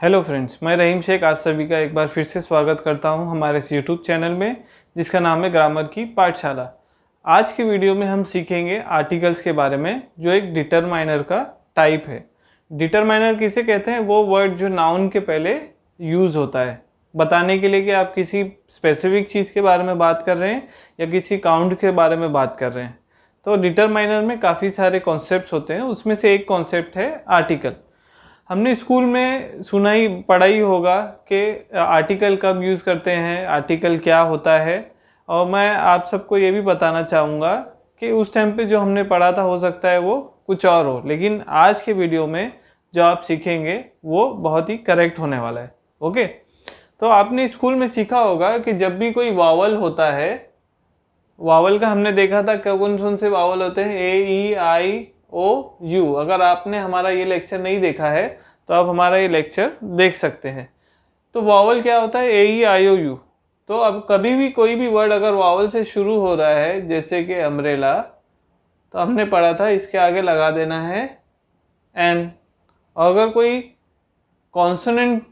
Hello friends, मैं रहीम शेख आप सभी का एक बार फिर से स्वागत करता हूं हमारे इस यूट्यूब चैनल में जिसका नाम है ग्रामर की पाठशाला। आज के वीडियो में हम सीखेंगे आर्टिकल्स के बारे में जो एक डिटरमाइनर का टाइप है। डिटरमाइनर किसे कहते हैं? वो वर्ड जो नाउन के पहले यूज़ होता है बताने के लिए कि आप किसी स्पेसिफिक चीज़ के बारे में बात कर रहे हैं या किसी काउंट के बारे में बात कर रहे हैं। तो डिटरमाइनर में काफ़ी सारे कॉन्सेप्ट्स होते हैं, उसमें से एक कॉन्सेप्ट है आर्टिकल। हमने स्कूल में सुना ही पढ़ा ही होगा कि आर्टिकल कब यूज़ करते हैं, आर्टिकल क्या होता है। और मैं आप सबको ये भी बताना चाहूँगा कि उस टाइम पे जो हमने पढ़ा था हो सकता है वो कुछ और हो, लेकिन आज के वीडियो में जो आप सीखेंगे वो बहुत ही करेक्ट होने वाला है। ओके, तो आपने स्कूल में सीखा होगा कि जब भी कोई वावल होता है, वावल का हमने देखा था कौन कौन से वावल होते हैं, ए ई आई ओ यू। अगर आपने हमारा ये लेक्चर नहीं देखा है तो आप हमारा ये लेक्चर देख सकते हैं। तो वावल क्या होता है? ए ई आई ओ यू। तो अब कभी भी कोई भी वर्ड अगर वावल से शुरू हो रहा है, जैसे कि अम्ब्रेला, तो हमने पढ़ा था इसके आगे लगा देना है एन। और अगर कोई कॉन्सोनेंट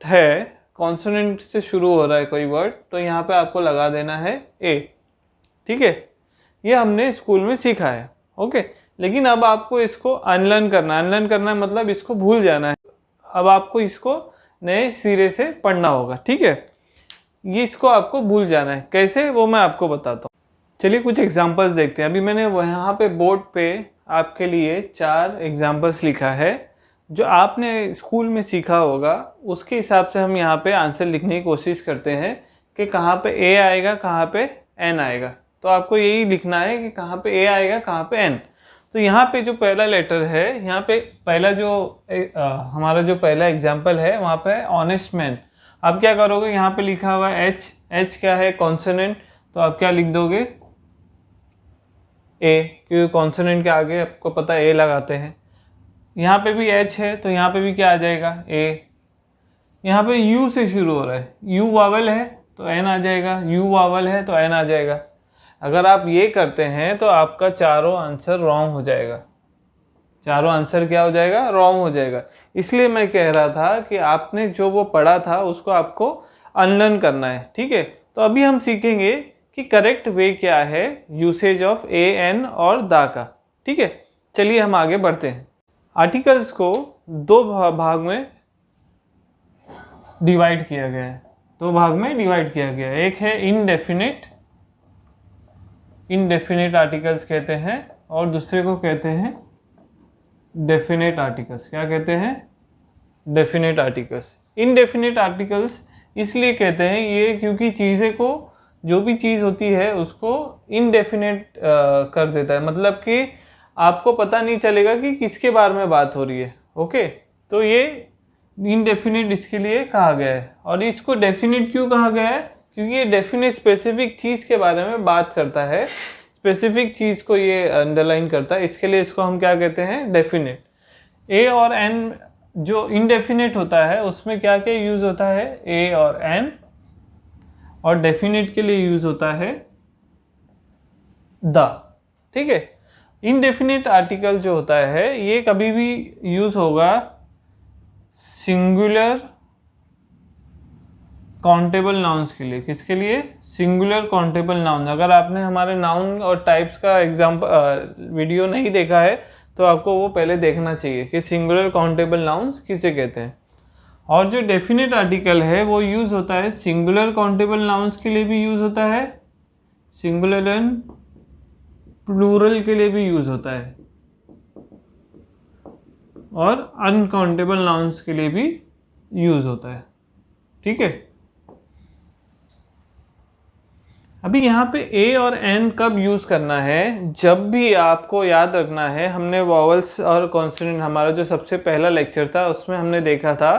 है, कॉन्सोनेंट से शुरू हो रहा है कोई वर्ड, तो यहाँ पे आपको लगा देना है ए। ठीक है, ये हमने स्कूल में सीखा है। ओके, लेकिन अब आपको इसको अनलर्न करना है। अनलर्न करना है मतलब इसको भूल जाना है। अब आपको इसको नए सिरे से पढ़ना होगा। ठीक है, ये इसको आपको भूल जाना है। कैसे, वो मैं आपको बताता हूँ। चलिए कुछ एग्जांपल्स देखते हैं। अभी मैंने यहाँ पे बोर्ड पे आपके लिए 4 एग्जांपल्स लिखा है जो आपने स्कूल में सीखा होगा। उसके हिसाब से हम यहाँ पे आंसर लिखने की कोशिश करते हैं कि कहाँ पे ए आएगा, कहाँ पे एन आएगा। तो आपको यही लिखना है कि कहाँ पे ए आएगा, कहाँ पे एन। तो यहाँ पे जो पहला लेटर है, यहाँ पे पहला जो हमारा जो पहला एग्जाम्पल है वहाँ पे ऑनेस्ट मैन। आप क्या करोगे, यहाँ पे लिखा हुआ है एच। एच क्या है? कॉन्सोनेंट। तो आप क्या लिख दोगे? ए, क्योंकि कॉन्सोनेंट के आगे आपको पता है ए लगाते हैं। यहाँ पे भी एच है तो यहाँ पे भी क्या आ जाएगा? ए। यहाँ पे यू से शुरू हो रहा है, यू वावल है तो एन आ जाएगा, यू वावल है तो एन आ जाएगा। अगर आप ये करते हैं तो आपका चारों आंसर रॉन्ग हो जाएगा। चारों आंसर क्या हो जाएगा? रॉन्ग हो जाएगा। इसलिए मैं कह रहा था कि आपने जो वो पढ़ा था उसको आपको अनलर्न करना है। ठीक है, तो अभी हम सीखेंगे कि करेक्ट वे क्या है यूसेज ऑफ ए एन और दा का। ठीक है, चलिए हम आगे बढ़ते हैं। आर्टिकल्स को 2 भाग में डिवाइड किया गया है। 2 भाग में डिवाइड किया गया है। एक है इनडेफिनिट, इनडेफिनिट आर्टिकल्स कहते हैं, और दूसरे को कहते हैं डेफिनेट आर्टिकल्स। क्या कहते हैं? Definite articles. इनडेफिनिट आर्टिकल्स इसलिए कहते हैं ये क्योंकि चीज़ें को, जो भी चीज़ होती है उसको इनडेफिनेट कर देता है। मतलब कि आपको पता नहीं चलेगा कि किसके बारे में बात हो रही है। ओके, तो ये इनडेफिनिट इसके लिए कहा गया है। और इसको डेफिनेट क्यों कहा गया है? क्योंकि ये डेफिनेट स्पेसिफिक चीज़ के बारे में बात करता है, स्पेसिफिक चीज़ को ये अंडरलाइन करता है। इसके लिए इसको हम क्या कहते हैं? डेफिनेट। ए और एन जो इनडेफिनेट होता है उसमें क्या क्या यूज़ होता है? ए और एन। और डेफिनेट के लिए यूज़ होता है द। ठीक है, इनडेफिनेट आर्टिकल जो होता है ये कभी भी यूज़ होगा सिंगुलर काउंटेबल नाउन्स के लिए। किसके लिए? Singular countable noun. अगर आपने हमारे नाउन और टाइप्स का वीडियो नहीं देखा है तो आपको वो पहले देखना चाहिए कि सिंगुलर काउंटेबल नाउन्स किसे कहते हैं। और जो डेफिनेट आर्टिकल है वो यूज़ होता है सिंगुलर काउंटेबल नाउन्स के लिए भी यूज़ होता है, सिंगुलर एंड प्लूरल के लिए भी यूज़ होता है, और अनकाउंटेबल नाउन्स के लिए भी यूज़ होता है। ठीक है, अभी यहाँ पे ए और एन कब यूज़ करना है? जब भी आपको याद रखना है, हमने वॉवल्स और कॉन्सोनेंट, हमारा जो सबसे पहला लेक्चर था उसमें हमने देखा था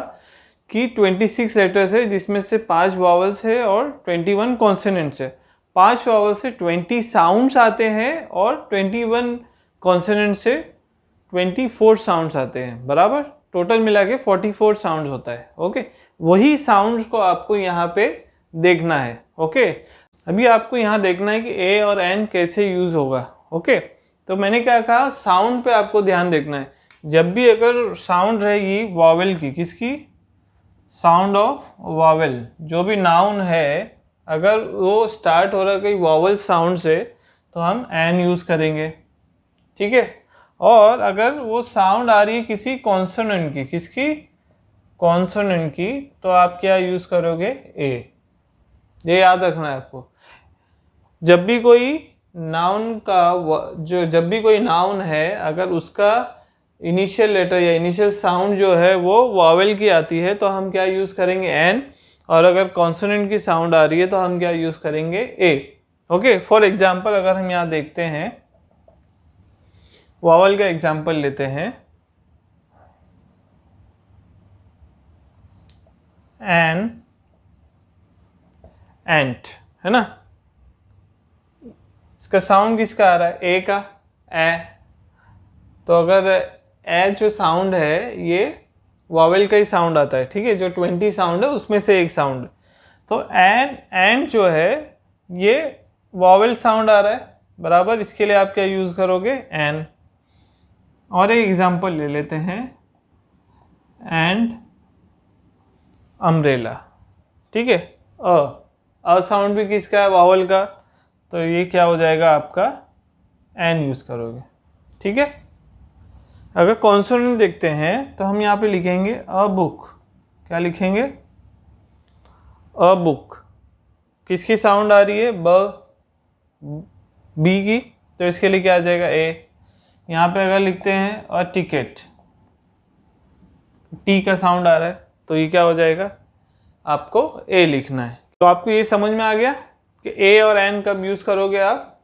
कि 26 लेटर्स है जिसमें से 5 वॉवल्स है और 21 कॉन्सोनेंट्स है। 5 वॉवल से 20 साउंड्स आते हैं और 21 कॉन्सोनेंट से 24 साउंड्स आते हैं। बराबर, टोटल मिला के 44 साउंड्स होता है। ओके, वही साउंड्स को आपको यहाँ पे देखना है। ओके, अभी आपको यहाँ देखना है कि ए और एन कैसे यूज़ होगा। ओके, तो मैंने क्या कहा, साउंड पे आपको ध्यान देखना है। जब भी अगर साउंड रहेगी वॉवेल की, किसकी? साउंड ऑफ वावल, जो भी नाउन है अगर वो स्टार्ट हो रहा है कोई वावल साउंड से तो हम एन यूज़ करेंगे, ठीक है। और अगर वो साउंड आ रही है किसी कॉन्सोनेंट की, किसकी, कॉन्सोनेंट की, तो आप क्या यूज़ करोगे, ए। ये याद रखना है आपको। जब भी कोई नाउन का जब भी कोई नाउन है अगर उसका इनिशियल लेटर या इनिशियल साउंड जो है वो वावेल की आती है तो हम क्या यूज़ करेंगे, एन। और अगर कॉन्सोनेंट की साउंड आ रही है तो हम क्या यूज़ करेंगे, ए। ओके, फॉर एग्जाम्पल अगर हम यहाँ देखते हैं, वावल का एग्जाम्पल लेते हैं, एन, एंट, है ना। इसका साउंड किसका आ रहा है, ए का, ए। तो अगर ए जो साउंड है ये वावेल का ही साउंड आता है, ठीक है। जो 20 साउंड है उसमें से एक साउंड, तो एन, एंड जो है ये वावेल साउंड आ रहा है, बराबर। इसके लिए आप क्या यूज़ करोगे, एन। और एक एग्जांपल ले लेते हैं, एंड अम्ब्रेला, ठीक है। अ साउंड भी किसका है, वावेल का, तो ये क्या हो जाएगा आपका, एन यूज़ करोगे, ठीक है। अगर कॉन्सोनेंट देखते हैं तो हम यहाँ पे लिखेंगे अ बुक। क्या लिखेंगे, अ बुक। किसकी साउंड आ रही है, बी की, तो इसके लिए क्या आ जाएगा, ए। यहाँ पे अगर लिखते हैं अ टिकट, टी का साउंड आ रहा है तो ये क्या हो जाएगा, आपको ए लिखना है। तो आपको ये समझ में आ गया कि ए और एन कब यूज़ करोगे आप,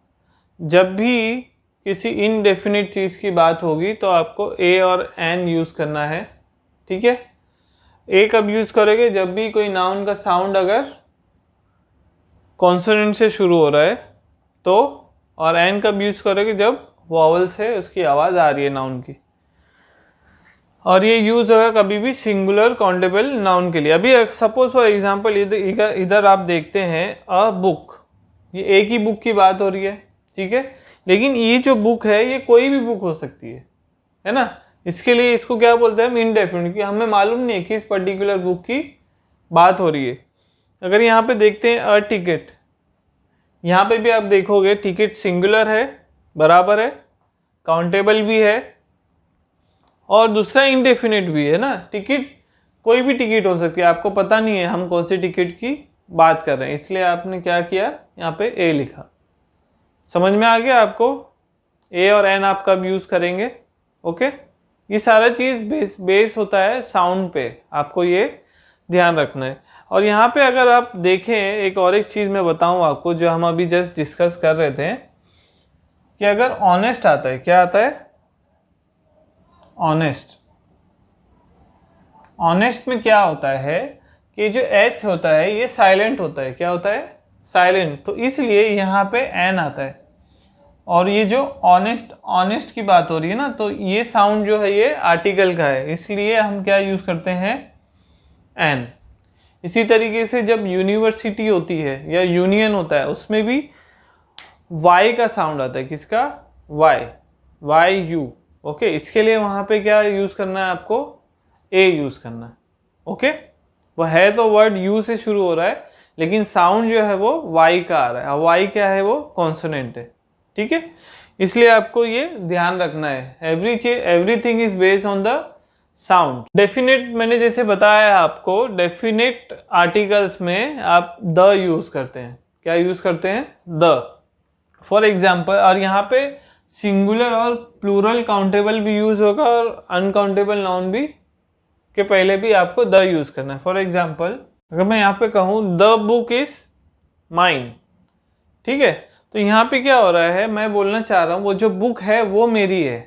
जब भी किसी इनडेफिनिट चीज़ की बात होगी तो आपको ए और एन यूज़ करना है, ठीक है। ए कब यूज़ करोगे, जब भी कोई नाउन का साउंड अगर कॉन्सोनेंट से शुरू हो रहा है तो, और एन कब यूज़ करोगे, जब वॉवल से उसकी आवाज़ आ रही है नाउन की। और ये यूज़ होगा कभी भी सिंगुलर काउंटेबल नाउन के लिए। अभी सपोज फॉर एग्जांपल इधर आप देखते हैं अ बुक, ये एक ही बुक की बात हो रही है, ठीक है। लेकिन ये जो बुक है ये कोई भी बुक हो सकती है ना। इसके लिए इसको क्या बोलते हैं हम, इनडेफिनिट, कि हमें मालूम नहीं है कि इस पर्टिकुलर बुक की बात हो रही है। अगर यहाँ पे देखते हैं अ टिकट, यहाँ पे भी आप देखोगे टिकट सिंगुलर है, बराबर है, काउंटेबल भी है, और दूसरा इंडेफिनिट भी है ना। टिकट कोई भी टिकट हो सकती है, आपको पता नहीं है हम कौन सी टिकट की बात कर रहे हैं, इसलिए आपने क्या किया, यहाँ पे ए लिखा। समझ में आ गया आपको, ए और एन आप कब यूज़ करेंगे, ओके। ये सारा चीज़ बेस होता है साउंड पे, आपको ये ध्यान रखना है। और यहाँ पे अगर आप देखें, एक और एक चीज़ मैं बताऊँ आपको जो हम अभी जस्ट डिस्कस कर रहे थे, कि अगर ऑनेस्ट आता है, क्या आता है, ऑनेस्ट। ऑनेस्ट में क्या होता है कि जो एस होता है ये साइलेंट होता है, क्या होता है, साइलेंट, तो इसलिए यहाँ पे एन आता है। और ये जो ऑनेस्ट की बात हो रही है ना, तो ये साउंड जो है ये आर्टिकल का है, इसलिए हम क्या यूज़ करते हैं, एन। इसी तरीके से जब यूनिवर्सिटी होती है या यूनियन होता है उसमें भी वाई का साउंड आता है, किसका, वाई यू, ओके। इसके लिए वहाँ पे क्या यूज़ करना है आपको, ए यूज़ करना है, ओके। वो है तो वर्ड यू से शुरू हो रहा है लेकिन साउंड जो है वो वाई का आ रहा है, वाई क्या है, वो कॉन्सोनेंट है, ठीक है। इसलिए आपको ये ध्यान रखना है, everything is based on the sound. Definite मैंने जैसे बताया आपको, डेफिनेट आर्टिकल्स में आप द यूज़ करते हैं, क्या यूज़ करते हैं, द, फॉर एग्जाम्पल। और यहाँ पे सिंगुलर और प्लूरल काउंटेबल भी यूज़ होगा और अनकाउंटेबल नाउन भी के पहले भी आपको द यूज़ करना है। फॉर एग्जाम्पल अगर मैं यहाँ पे कहूँ द बुक इज माइन, ठीक है, तो यहाँ पे क्या हो रहा है, मैं बोलना चाह रहा हूँ वो जो बुक है वो मेरी है,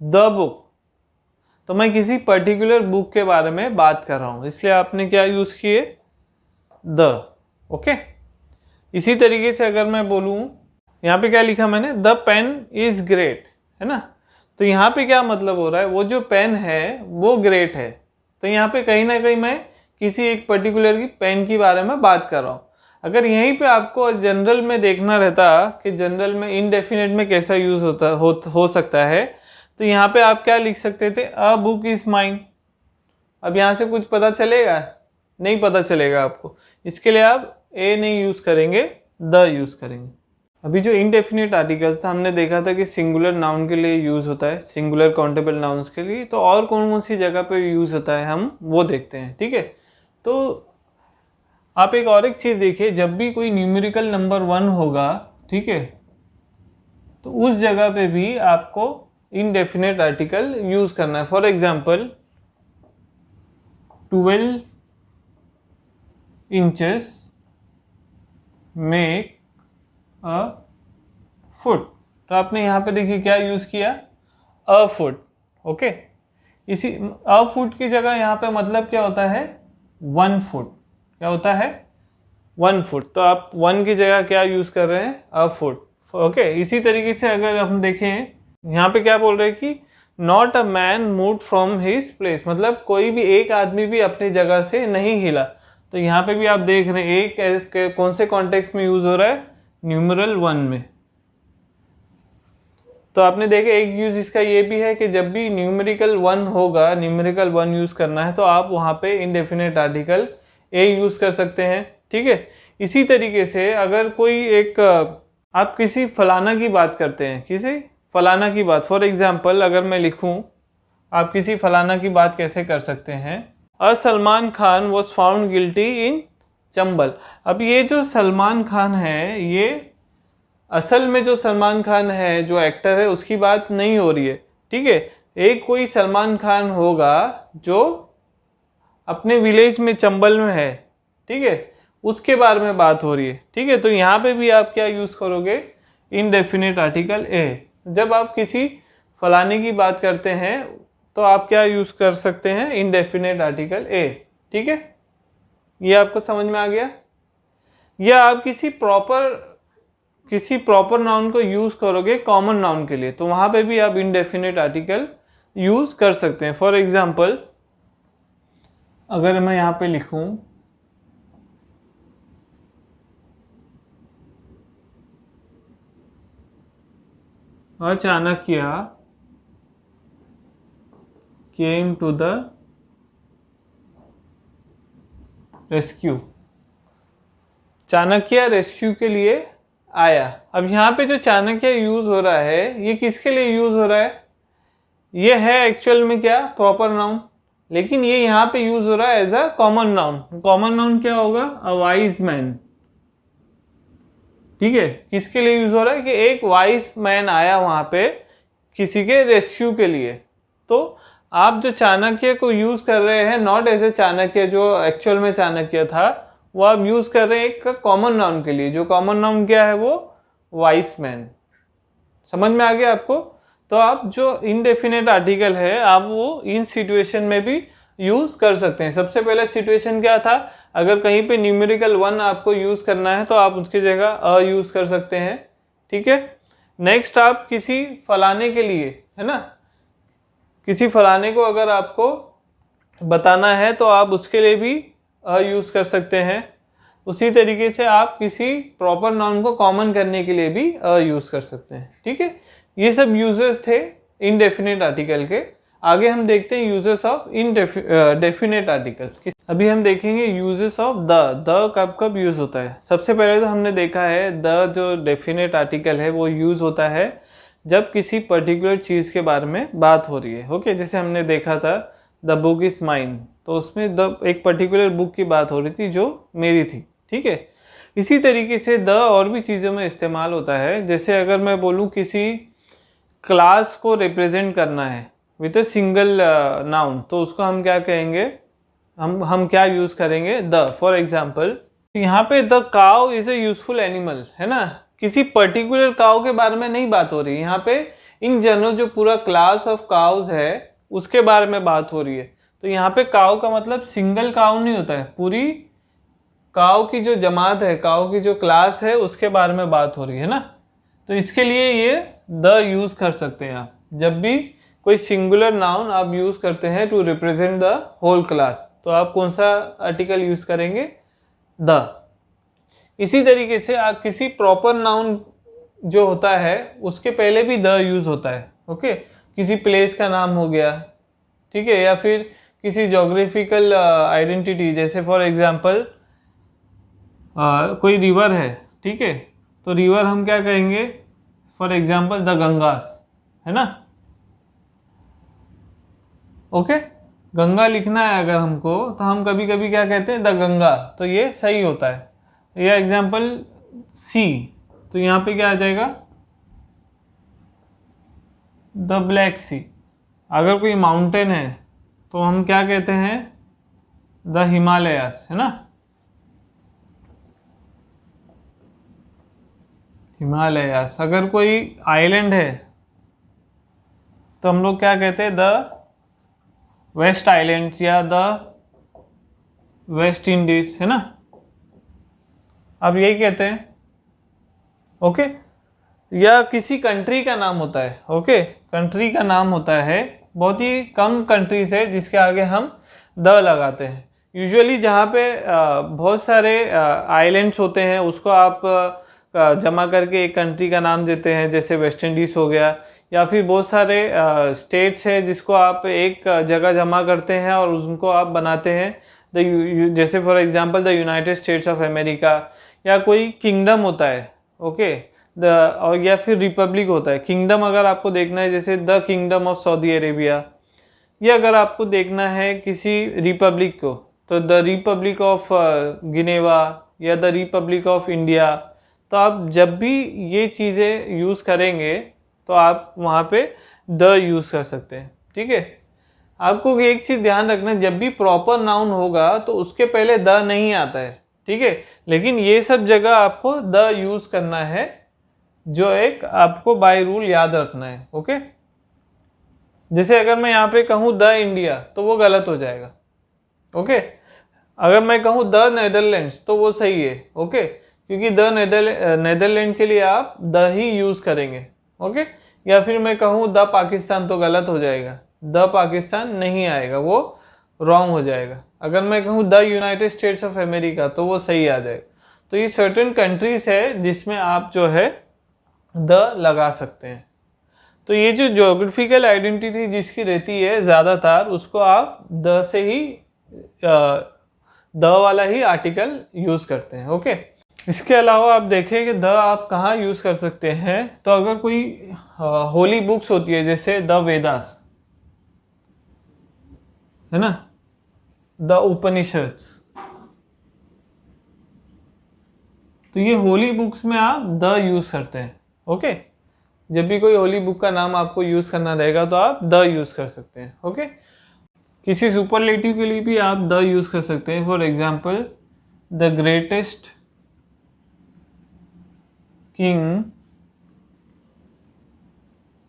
द बुक, तो मैं किसी पर्टिकुलर बुक के बारे में बात कर रहा हूँ, इसलिए आपने क्या यूज़ किए, द, ओके। इसी तरीके से अगर मैं बोलूँ, यहाँ पे क्या लिखा मैंने, द पेन इज ग्रेट, है ना, तो यहाँ पे क्या मतलब हो रहा है, वो जो पेन है वो ग्रेट है, तो यहाँ पे कहीं ना कहीं मैं किसी एक पर्टिकुलर की पेन के बारे में बात कर रहा हूँ। अगर यहीं पे आपको जनरल में देखना रहता कि जनरल में इनडेफिनेट में कैसा यूज़ हो सकता है, तो यहाँ पे आप क्या लिख सकते थे, अ बुक इज माइन। अब यहाँ से कुछ पता चलेगा, नहीं पता चलेगा आपको। इसके लिए आप ए नहीं यूज़ करेंगे, द यूज़ करेंगे। अभी जो इनडेफिनिट आर्टिकल्स था हमने देखा था कि सिंगुलर नाउन के लिए यूज़ होता है, सिंगुलर काउंटेबल नाउन्स के लिए। तो और कौन कौन सी जगह पे यूज़ होता है हम वो देखते हैं, ठीक है। तो आप एक चीज़ देखिए, जब भी कोई न्यूमेरिकल नंबर 1 होगा, ठीक है, तो उस जगह पे भी आपको इनडेफिनेट आर्टिकल यूज़ करना है। For example 12 inches make a foot. तो आपने यहाँ पे देखिए क्या यूज़ किया, अ फुट, ओके। इसी अ फुट की जगह यहाँ पे मतलब क्या होता है, 1 फुट। क्या होता है, 1 फुट। तो आप 1 की जगह क्या यूज़ कर रहे हैं, अ फुट, ओके। इसी तरीके से अगर हम देखें यहाँ पे क्या बोल रहे हैं कि not a man move from his place, मतलब कोई भी एक आदमी भी अपनी जगह से नहीं हिला। तो यहाँ पे भी आप देख रहे हैं एक कौन से कॉन्टेक्स्ट में यूज़ हो रहा है, न्यूमरल 1 में। तो आपने देखा एक यूज इसका ये भी है कि जब भी न्यूमेरिकल 1 होगा, न्यूमेरिकल 1 यूज करना है, तो आप वहाँ पे इनडेफिनेट आर्टिकल ए यूज कर सकते हैं, ठीक है। इसी तरीके से अगर कोई एक आप किसी फलाना की बात करते हैं, किसी फलाना की बात, फॉर एग्जाम्पल अगर मैं लिखूं, आप किसी फलाना की बात कैसे कर सकते हैं, uh Salman Khan was found guilty in Chambal. अब ये जो सलमान खान है, ये असल में जो सलमान खान है, जो एक्टर है, उसकी बात नहीं हो रही है, ठीक है। एक कोई सलमान खान होगा जो अपने विलेज में, चंबल में है, ठीक है, उसके बारे में बात हो रही है, ठीक है। तो यहाँ पे भी आप क्या यूज़ करोगे, इनडेफिनेट आर्टिकल ए। जब आप किसी फलाने की बात करते हैं तो आप क्या यूज़ कर सकते हैं, इनडेफिनेट आर्टिकल ए, ठीक है। ये आपको समझ में आ गया। या आप किसी प्रॉपर नाउन को यूज़ करोगे कॉमन नाउन के लिए, तो वहाँ पे भी आप इनडेफिनेट आर्टिकल यूज़ कर सकते हैं। फॉर एग्जाम्पल अगर मैं यहाँ पे लिखूं, Chanakya came to the rescue, Chanakya rescue के लिए आया। अब यहाँ पे जो चाणक्य यूज हो रहा है, ये किसके लिए यूज हो रहा है, ये है एक्चुअल में क्या, प्रॉपर नाउन, लेकिन ये यहाँ पे यूज हो रहा है as a common noun. Common noun क्या होगा, अ वाइज मैन, ठीक है। किसके लिए यूज हो रहा है कि एक वाइज मैन आया वहां पे किसी के रेस्क्यू के लिए। तो आप जो चाणक्य को यूज कर रहे हैं, नॉट एज ए चाणक्य जो एक्चुअल में चाणक्य था, वो आप यूज कर रहे हैं एक कॉमन नाउन के लिए। जो कॉमन नाउन क्या है, वो वाइस मैन। समझ में आ गया आपको। तो आप जो इनडेफिनेट आर्टिकल है, आप वो इन सिचुएशन में भी यूज कर सकते हैं। सबसे पहले सिचुएशन क्या था, अगर कहीं पे न्यूमेरिकल 1 आपको यूज करना है तो आप उसकी जगह अ यूज कर सकते हैं, ठीक है। नेक्स्ट आप किसी फलाने के लिए, है ना, किसी फलाने को अगर आपको बताना है तो आप उसके लिए भी अ यूज कर सकते हैं। उसी तरीके से आप किसी प्रॉपर नाउन को कॉमन करने के लिए भी अ यूज कर सकते हैं, ठीक है। ये सब यूजेस थे इनडेफिनेट आर्टिकल के। आगे हम देखते हैं यूजेस ऑफ डेफिनेट आर्टिकल। अभी हम देखेंगे यूजेस ऑफ द कब कब यूज होता है। सबसे पहले तो हमने देखा है द जो डेफिनेट आर्टिकल है वो यूज होता है जब किसी पर्टिकुलर चीज के बारे में बात हो रही है, ओके। जैसे हमने देखा था द बुक इज माइन, तो उसमें द एक पर्टिकुलर बुक की बात हो रही थी जो मेरी थी, ठीक है। इसी तरीके से द और भी चीज़ों में इस्तेमाल होता है। जैसे अगर मैं बोलूँ किसी क्लास को रिप्रेजेंट करना है विद अ सिंगल नाउन, तो उसको हम क्या कहेंगे, हम क्या यूज़ करेंगे, द। फॉर एग्जाम्पल यहाँ पे the cow is a useful animal, है ना। किसी पर्टिकुलर काउ के बारे में नहीं बात हो रही, यहाँ पे इन जनरल जो पूरा क्लास ऑफ काउज है उसके बारे में बात हो रही है। तो यहाँ पे काउ का मतलब सिंगल काउ नहीं होता है, पूरी काउ की जो जमात है, काउ की जो क्लास है, उसके बारे में बात हो रही है ना। तो इसके लिए ये द यूज कर सकते हैं आप, जब भी कोई सिंगुलर नाउन आप यूज करते हैं to represent the whole class, तो आप कौन सा आर्टिकल यूज करेंगे, द। इसी तरीके से आप किसी प्रॉपर नाउन जो होता है उसके पहले भी द यूज होता है, ओके। किसी प्लेस का नाम हो गया, ठीक है, या फिर किसी जोग्राफिकल आइडेंटिटी, जैसे फॉर एग्जांपल कोई रिवर है, ठीक है, तो रिवर हम क्या कहेंगे, फॉर एग्जांपल द गंगास, है ना। ओके, गंगा लिखना है अगर हमको, तो हम कभी कभी क्या कहते हैं, द गंगा, तो ये सही होता है। या एग्जांपल सी, तो यहाँ पे क्या आ जाएगा, द ब्लैक सी। अगर कोई माउंटेन है तो हम क्या कहते हैं, द हिमालयास, है ना, हिमालयास। अगर कोई आइलैंड है तो हम लोग क्या कहते हैं, द वेस्ट आइलैंड्स या द वेस्ट इंडीज, है ना। अब यही कहते हैं। ओके, या किसी कंट्री का नाम होता है, ओके, कंट्री का नाम होता है, बहुत ही कम कंट्रीज है जिसके आगे हम द लगाते हैं। यूजुअली जहाँ पे बहुत सारे आइलैंड्स होते हैं उसको आप जमा करके एक कंट्री का नाम देते हैं, जैसे वेस्ट इंडीज़ हो गया, या फिर बहुत सारे स्टेट्स है जिसको आप एक जगह जमा करते हैं और उनको आप बनाते हैं जैसे for example the United states of America, या कोई किंगडम होता है, ओके, और या फिर रिपब्लिक होता है। किंगडम अगर आपको देखना है जैसे the kingdom of Saudi Arabia, या अगर आपको देखना है किसी रिपब्लिक को तो द रिपब्लिक ऑफ गिनेवा या द रिपब्लिक ऑफ इंडिया। तो आप जब भी ये चीज़ें यूज़ करेंगे तो आप वहाँ पे द यूज़ कर सकते हैं, ठीक है। आपको एक चीज़ ध्यान रखना, जब भी प्रॉपर नाउन होगा तो उसके पहले द नहीं आता है, ठीक है, लेकिन ये सब जगह आपको द यूज़ करना है, जो एक आपको बाय रूल याद रखना है। ओके, जैसे अगर मैं यहाँ पे कहूँ द इंडिया तो वो गलत हो जाएगा। ओके, अगर मैं कहूँ द नेदरलैंड्स तो वो सही है। ओके, क्योंकि द नेदरलैंड के लिए आप द ही यूज़ करेंगे। ओके, या फिर मैं कहूँ द पाकिस्तान तो गलत हो जाएगा, द पाकिस्तान नहीं आएगा, वो रॉन्ग हो जाएगा। अगर मैं कहूँ the United states of America तो वो सही आ जाएगा। तो ये सर्टेन कंट्रीज है जिसमें आप जो है द लगा सकते हैं। तो ये जो ज्योग्राफिकल आइडेंटिटी जिसकी रहती है ज़्यादातर, उसको आप द से ही द वाला ही आर्टिकल यूज़ करते हैं। ओके, इसके अलावा आप देखें कि द आप कहाँ यूज़ कर सकते हैं, तो अगर कोई होली बुक्स होती है जैसे द वेदास, है ना, द उपनिषद्स, तो ये होली बुक्स में आप द यूज़ करते हैं। ओके, जब भी कोई होली बुक का नाम आपको यूज़ करना रहेगा तो आप द यूज़ कर सकते हैं। ओके, किसी सुपरलेटिव के लिए भी आप द यूज़ कर सकते हैं। For example the greatest king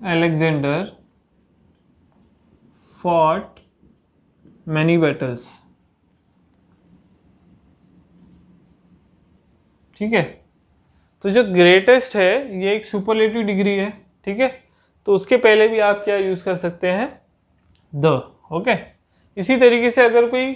Alexander fought many battles. ठीक है, तो जो ग्रेटेस्ट है ये एक सुपरलेटिव डिग्री है। ठीक है, तो उसके पहले भी आप क्या यूज़ कर सकते हैं, द। ओके, इसी तरीके से अगर कोई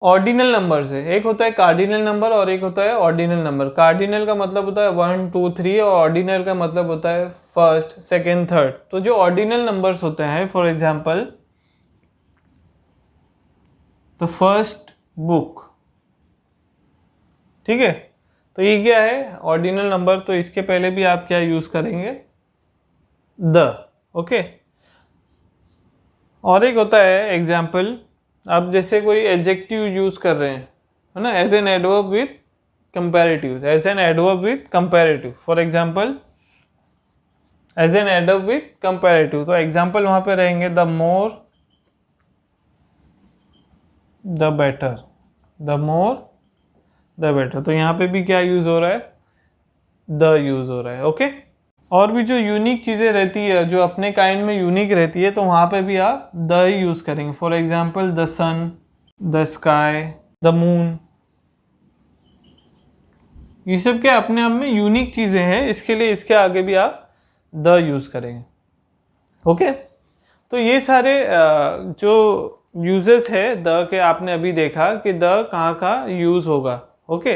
ऑर्डिनल नंबर्स है, एक होता है कार्डिनल नंबर और एक होता है ऑर्डिनल नंबर। कार्डिनल का मतलब होता है 1 2 3 और ऑर्डिनल का मतलब होता है फर्स्ट सेकेंड थर्ड। तो जो ऑर्डिनल नंबर्स होते हैं, for example the first book, ठीक है, तो ये क्या है, ऑर्डिनल नंबर, तो इसके पहले भी आप क्या यूज़ करेंगे, द। ओके, और एक होता है एग्जाम्पल, आप जैसे कोई एडजेक्टिव यूज़ कर रहे हैं, है ना, as an adverb with comparative, as an adverb with comparative. For example as an adverb with comparative, तो एग्जाम्पल वहाँ पे रहेंगे the more the better, the more the better. तो यहाँ पे भी क्या यूज़ हो रहा है, द यूज़ हो रहा है। ओके, और भी जो यूनिक चीज़ें रहती है, जो अपने काइंड में यूनिक रहती है, तो वहाँ पे भी आप द ही यूज़ करेंगे। For example the sun, the sky, the moon, ये सब क्या अपने आप में यूनिक चीज़ें हैं, इसके लिए इसके आगे भी आप द यूज़ करेंगे। ओके, तो ये सारे जो यूजेस है द के, आपने अभी देखा कि द कहाँ कहाँ यूज़ होगा। ओके,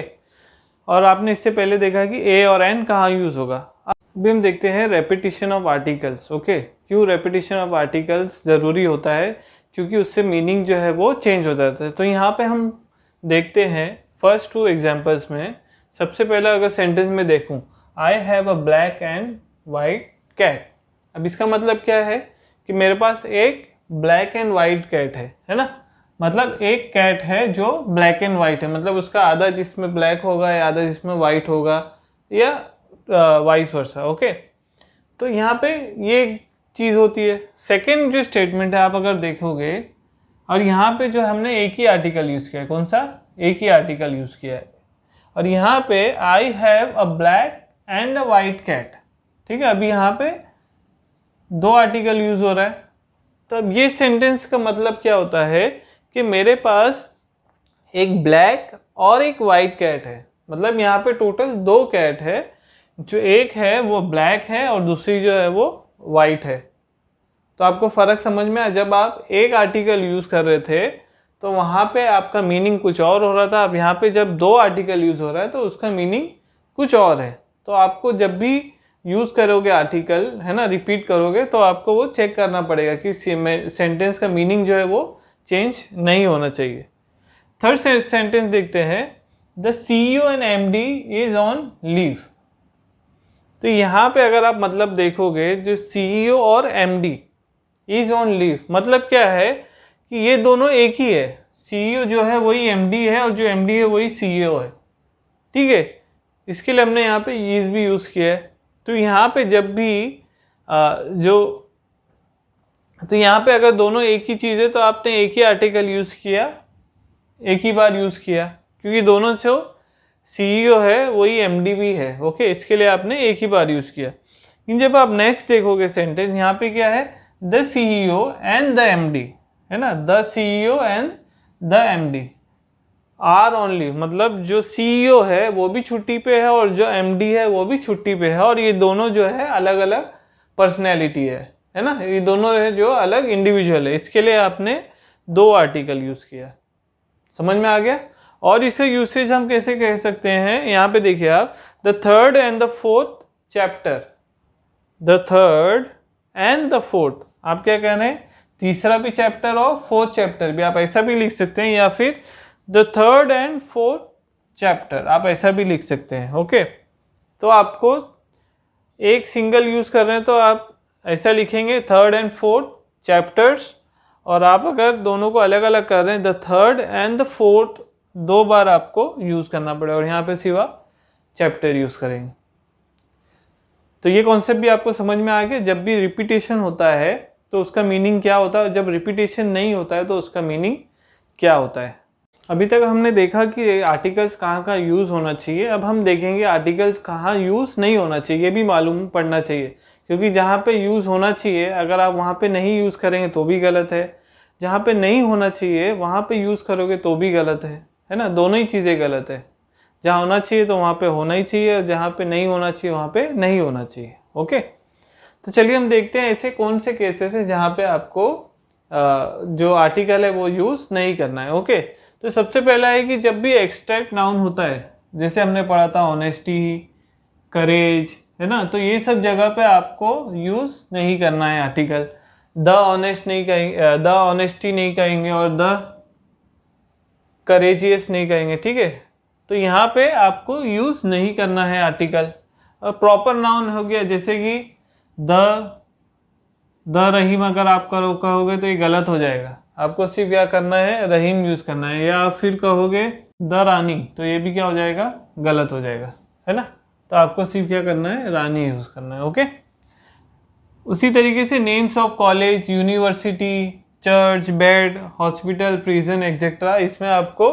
और आपने इससे पहले देखा कि ए और एन कहाँ यूज़ होगा। अभी हम देखते हैं रेपिटिशन ऑफ आर्टिकल्स। ओके, क्यों रेपिटिशन ऑफ आर्टिकल्स ज़रूरी होता है, क्योंकि उससे मीनिंग जो है वो चेंज हो जाता है। तो यहाँ पे हम देखते हैं फर्स्ट 2 एग्जाम्पल्स में। सबसे पहला अगर सेंटेंस में देखूँ, I have a black and white cat. अब इसका मतलब क्या है कि मेरे पास एक ब्लैक एंड वाइट कैट है ना। मतलब एक कैट है जो ब्लैक एंड वाइट है, मतलब उसका आधा जिसमें ब्लैक होगा या आधा जिसमें वाइट होगा, या वाइस वर्सा। ओके, तो यहाँ पे ये चीज़ होती है। सेकेंड जो स्टेटमेंट है आप अगर देखोगे, और यहाँ पे जो हमने एक ही आर्टिकल यूज़ किया है, कौन सा, एक ही आर्टिकल यूज़ किया है, और यहाँ पे I have a black and a white cat. ठीक है, अभी यहाँ पे 2 आर्टिकल यूज़ हो रहा है। तो अब ये सेंटेंस का मतलब क्या होता है कि मेरे पास एक ब्लैक और एक वाइट कैट है। मतलब यहाँ पे टोटल 2 कैट है, जो एक है वो ब्लैक है और दूसरी जो है वो वाइट है। तो आपको फ़र्क समझ में आया, जब आप एक आर्टिकल यूज़ कर रहे थे तो वहाँ पे आपका मीनिंग कुछ और हो रहा था। अब यहाँ पे जब 2 आर्टिकल यूज़ हो रहा है तो उसका मीनिंग कुछ और है। तो आपको जब भी यूज़ करोगे आर्टिकल, है ना, रिपीट करोगे, तो आपको वो चेक करना पड़ेगा कि सेंटेंस का मीनिंग जो है वो चेंज नहीं होना चाहिए। थर्ड सेंटेंस देखते हैं, the CEO and MD is on leave. तो यहाँ पे अगर आप मतलब देखोगे, जो CEO और MD इज ऑन लीव, मतलब क्या है कि ये दोनों एक ही है। CEO जो है वही MD है और जो MD है वही CEO है। ठीक है, इसके लिए हमने यहाँ पे इज भी यूज़ किया है। तो यहाँ पे जब भी तो यहाँ पे अगर दोनों एक ही चीज़ है तो आपने एक ही आर्टिकल यूज़ किया, एक ही बार यूज़ किया, क्योंकि दोनों जो CEO है वही MD भी है। ओके, इसके लिए आपने एक ही बार यूज़ किया। लेकिन जब आप नेक्स्ट देखोगे सेंटेंस, यहाँ पे क्या है, the CEO and the MD, है ना, the CEO and the MD are on leave. मतलब जो CEO है वो भी छुट्टी पे है और जो MD है वो भी छुट्टी पे है, और ये दोनों जो है अलग अलग पर्सनैलिटी है ना, ये दोनों है जो अलग इंडिविजुअल है। इसके लिए आपने 2 आर्टिकल यूज़ किया। समझ में आ गया। और इसे यूसेज हम कैसे कह सकते हैं, यहाँ पे देखिए आप, the third and the fourth chapter. The third and the fourth, आप क्या कह रहे हैं, तीसरा भी चैप्टर और फोर्थ चैप्टर भी, आप ऐसा भी लिख सकते हैं, या फिर the third and fourth chapter, आप ऐसा भी लिख सकते हैं। ओके, तो आपको एक सिंगल यूज़ कर रहे हैं तो आप ऐसा लिखेंगे, थर्ड एंड फोर्थ चैप्टर्स। और आप अगर दोनों को अलग अलग कर रहे हैं, the third and the fourth 2 बार आपको यूज़ करना पड़ेगा, और यहाँ पे सिवा चैप्टर यूज़ करेंगे। तो ये कॉन्सेप्ट भी आपको समझ में आ गया। जब भी रिपीटेशन होता है तो उसका मीनिंग क्या होता है, जब रिपीटेशन नहीं होता है तो उसका मीनिंग क्या होता है। अभी तक हमने देखा कि आर्टिकल्स कहाँ कहाँ यूज़ होना चाहिए। अब हम देखेंगे आर्टिकल्स कहाँ यूज़ नहीं होना चाहिए, ये भी मालूम पड़ना चाहिए। क्योंकि जहाँ पे यूज़ होना चाहिए अगर आप वहाँ पे नहीं यूज़ करेंगे तो भी गलत है, जहाँ पे नहीं होना चाहिए वहाँ पे यूज़ करोगे तो भी गलत है ना। दोनों ही चीज़ें गलत है। जहाँ होना चाहिए तो वहाँ पे होना ही चाहिए, और जहाँ पे नहीं होना चाहिए वहाँ पे नहीं होना चाहिए। ओके, तो चलिए हम देखते हैं ऐसे कौन से केसेस है जहाँ पे आपको जो आर्टिकल है वो यूज़ नहीं करना है। ओके, तो सबसे पहला है कि जब भी एक्सट्रैक्ट नाउन होता है, जैसे हमने पढ़ा था ऑनेस्टी, करेज, है ना, तो ये सब जगह पे आपको यूज़ नहीं करना है आर्टिकल। द ऑनेस्ट नहीं कहेंगे, द ऑनेस्टी नहीं कहेंगे, और द करेजियस नहीं कहेंगे। ठीक है, तो यहाँ पे आपको यूज़ नहीं करना है आर्टिकल। और प्रॉपर नाउन हो गया, जैसे कि द रहीम, अगर आप कहोगे तो ये गलत हो जाएगा। आपको सिर्फ क्या करना है, रहीम यूज़ करना है। या फिर कहोगे द रानी, तो ये भी क्या हो जाएगा, गलत हो जाएगा, है ना। तो आपको सिर्फ क्या करना है, रानी यूज़ करना है। ओके, उसी तरीके से names of college, university, church, bed, hospital, prison etcetera, इसमें आपको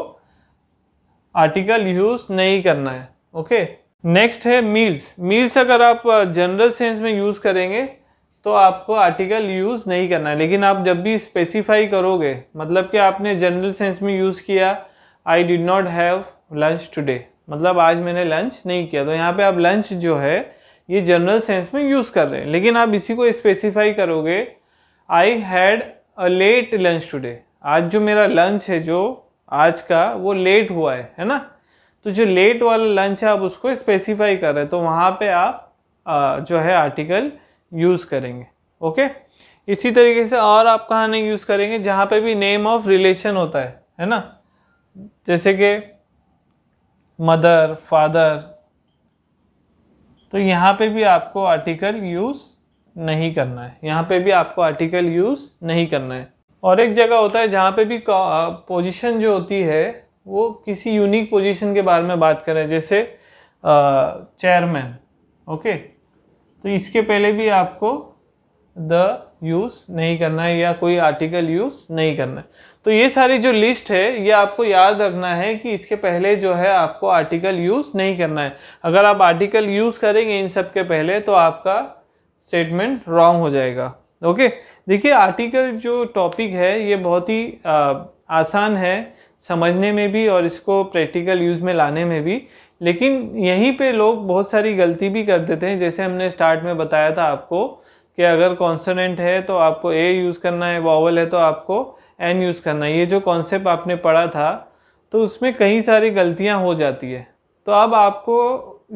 आर्टिकल यूज़ नहीं करना है। ओके, नेक्स्ट है मील्स। मील्स अगर आप जनरल सेंस में यूज़ करेंगे तो आपको आर्टिकल यूज़ नहीं करना है। लेकिन आप जब भी स्पेसिफाई करोगे, मतलब कि आपने जनरल सेंस में यूज़ किया, I did not have lunch today, मतलब आज मैंने लंच नहीं किया, तो यहाँ पे आप लंच जो है ये जनरल सेंस में यूज़ कर रहे हैं। लेकिन आप इसी को स्पेसिफाई करोगे, I had a late lunch today, आज जो मेरा लंच है जो आज का वो लेट हुआ है ना। तो जो लेट वाला लंच है आप उसको स्पेसिफाई कर रहे हैं, तो वहाँ पे आप जो है आर्टिकल यूज़ करेंगे। ओके, इसी तरीके से और आप कहाँ नहीं यूज़ करेंगे, जहाँ पे भी नेम ऑफ रिलेशन होता है ना, जैसे कि मदर, फादर, तो यहाँ पे भी आपको आर्टिकल यूज़ नहीं करना है, यहाँ पे भी आपको आर्टिकल यूज़ नहीं करना है। और एक जगह होता है जहाँ पे भी पोजीशन जो होती है वो किसी यूनिक पोजीशन के बारे में बात करें, जैसे चेयरमैन। ओके, तो इसके पहले भी आपको द यूज़ नहीं करना है या कोई आर्टिकल यूज़ नहीं करना है। तो ये सारी जो लिस्ट है ये आपको याद रखना है कि इसके पहले जो है आपको आर्टिकल यूज़ नहीं करना है। अगर आप आर्टिकल यूज़ करेंगे इन सब के पहले तो आपका स्टेटमेंट रॉन्ग हो जाएगा। ओके, देखिए आर्टिकल जो टॉपिक है ये बहुत ही आसान है समझने में भी और इसको प्रैक्टिकल यूज़ में लाने में भी, लेकिन यहीं पे लोग बहुत सारी गलती भी कर देते हैं। जैसे हमने स्टार्ट में बताया था आपको कि अगर कॉन्सोनेंट है तो आपको ए यूज़ करना है, वॉवल है तो आपको एन यूज़ करना है। ये जो कॉन्सेप्ट आपने पढ़ा था तो उसमें कई सारी गलतियां हो जाती है। तो अब आपको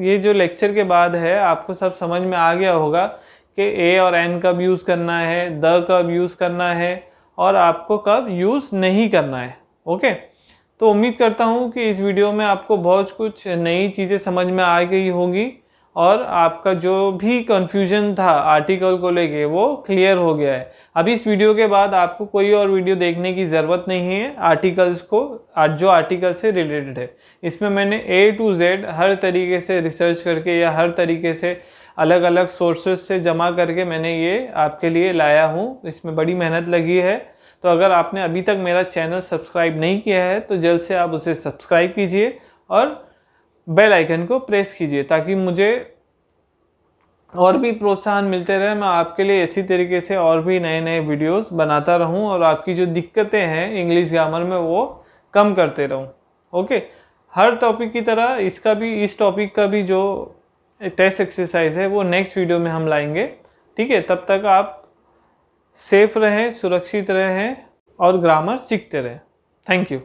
ये जो लेक्चर के बाद है आपको सब समझ में आ गया होगा कि ए और एन कब यूज़ करना है, द कब यूज़ करना है और आपको कब यूज़ नहीं करना है। ओके, तो उम्मीद करता हूँ कि इस वीडियो में आपको बहुत कुछ नई चीज़ें समझ में आ गई होगी और आपका जो भी कन्फ्यूजन था आर्टिकल को लेके वो क्लियर हो गया है। अभी इस वीडियो के बाद आपको कोई और वीडियो देखने की ज़रूरत नहीं है आर्टिकल्स को, जो आर्टिकल से रिलेटेड है। इसमें मैंने A to Z हर तरीके से रिसर्च करके या हर तरीके से अलग अलग सोर्सेज से जमा करके मैंने ये आपके लिए लाया हूँ। इसमें बड़ी मेहनत लगी है। तो अगर आपने अभी तक मेरा चैनल सब्सक्राइब नहीं किया है तो जल्द से आप उसे सब्सक्राइब कीजिए और बेल आइकन को प्रेस कीजिए ताकि मुझे और भी प्रोत्साहन मिलते रहे। मैं आपके लिए इसी तरीके से और भी नए नए वीडियोस बनाता रहूं और आपकी जो दिक्कतें हैं इंग्लिश ग्रामर में वो कम करते रहूं। ओके, हर टॉपिक की तरह इस टॉपिक का भी जो टेस्ट एक्सरसाइज है वो नेक्स्ट वीडियो में हम लाएंगे। ठीक है, तब तक आप सेफ रहें, सुरक्षित रहें और ग्रामर सीखते रहें। Thank you.